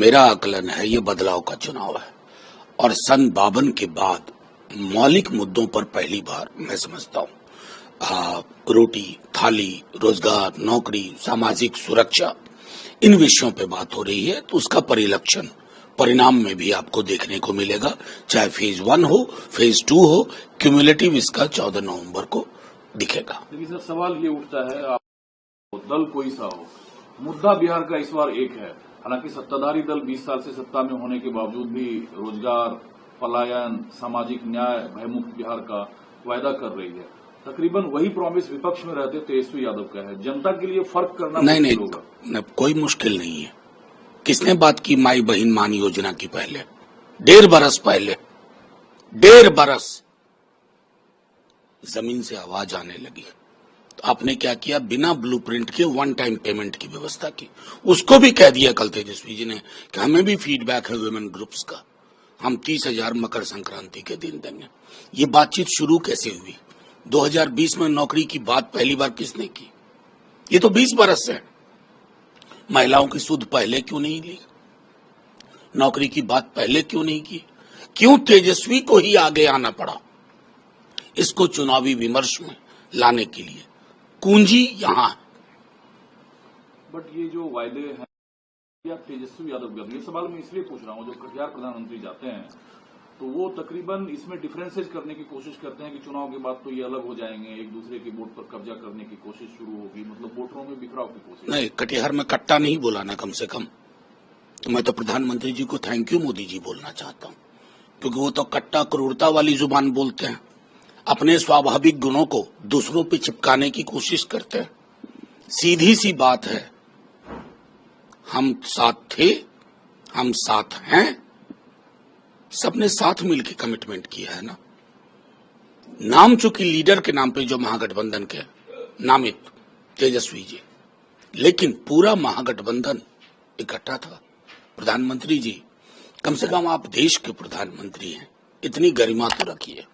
मेरा आकलन है ये बदलाव का चुनाव है और सन 52 के बाद मौलिक मुद्दों पर पहली बार मैं समझता हूँ रोटी, थाली, रोजगार, नौकरी, सामाजिक सुरक्षा, इन विषयों पे बात हो रही है। तो उसका परिलक्षण परिणाम में भी आपको देखने को मिलेगा, चाहे फेज 1 हो, फेज 2 हो, क्यूमुलेटिव इसका 14 नवंबर को दिखेगा। लेकिन सर सवाल ये उठता है, आप दल कोई सा हो, मुद्दा बिहार का इस बार एक है। हालांकि सत्ताधारी दल 20 साल से सत्ता में होने के बावजूद भी रोजगार, पलायन, सामाजिक न्याय, भयमुक्त बिहार का वायदा कर रही है। तकरीबन वही प्रॉमिस विपक्ष में रहते तेजस्वी यादव का है। जनता के लिए फर्क करना मुश्किल होगा। कोई मुश्किल नहीं है। किसने बात की माई बहन मान योजना की? पहले 1.5 बरस पहले 1.5 बरस जमीन से आवाज आने लगी तो आपने क्या किया? बिना ब्लूप्रिंट के 1 टाइम पेमेंट की व्यवस्था की। उसको भी कह दिया कल तेजस्वी जी ने कि हमें भी फीडबैक है वुमेन ग्रुप्स का, हम 30,000 मकर संक्रांति के दिन देंगे। ये बातचीत शुरू कैसे हुई? 2020 में नौकरी की बात पहली बार किसने की? ये तो 20 बरस से। महिलाओं की सुध पहले क्यों नहीं ली? नौकरी की बात पहले क्यों नहीं की? क्यों तेजस्वी को ही आगे आना पड़ा इसको चुनावी विमर्श में लाने के लिए? कुंजी यहां। बट ये जो वायदे हैं या तेजस्वी यादव, ये सवाल मैं इसलिए पूछ रहा हूं, जो कटिहार प्रधानमंत्री जाते हैं तो वो तकरीबन इसमें डिफरेंसेस करने की कोशिश करते हैं कि चुनाव के बाद तो ये अलग हो जाएंगे, एक दूसरे के वोट पर कब्जा करने की कोशिश शुरू होगी, मतलब वोटरों में बिखराव की कोशिश। नहीं, कटिहार में कट्टा नहीं बोला ना, कम से कम। तो मैं तो प्रधानमंत्री जी को थैंक यू मोदी जी बोलना चाहता हूं, क्योंकि वो तो कट्टा क्रूरता वाली जुबान बोलते हैं, अपने स्वाभाविक गुणों को दूसरों पे चिपकाने की कोशिश करते हैं। सीधी सी बात है, हम साथ थे, हम साथ हैं, सबने साथ मिलकर कमिटमेंट किया है ना। नाम चूंकि लीडर के नाम पे जो महागठबंधन के नामित तेजस्वी जी, लेकिन पूरा महागठबंधन इकट्ठा था। प्रधानमंत्री जी, कम से कम आप देश के प्रधानमंत्री हैं, इतनी गरिमा तो रखिए।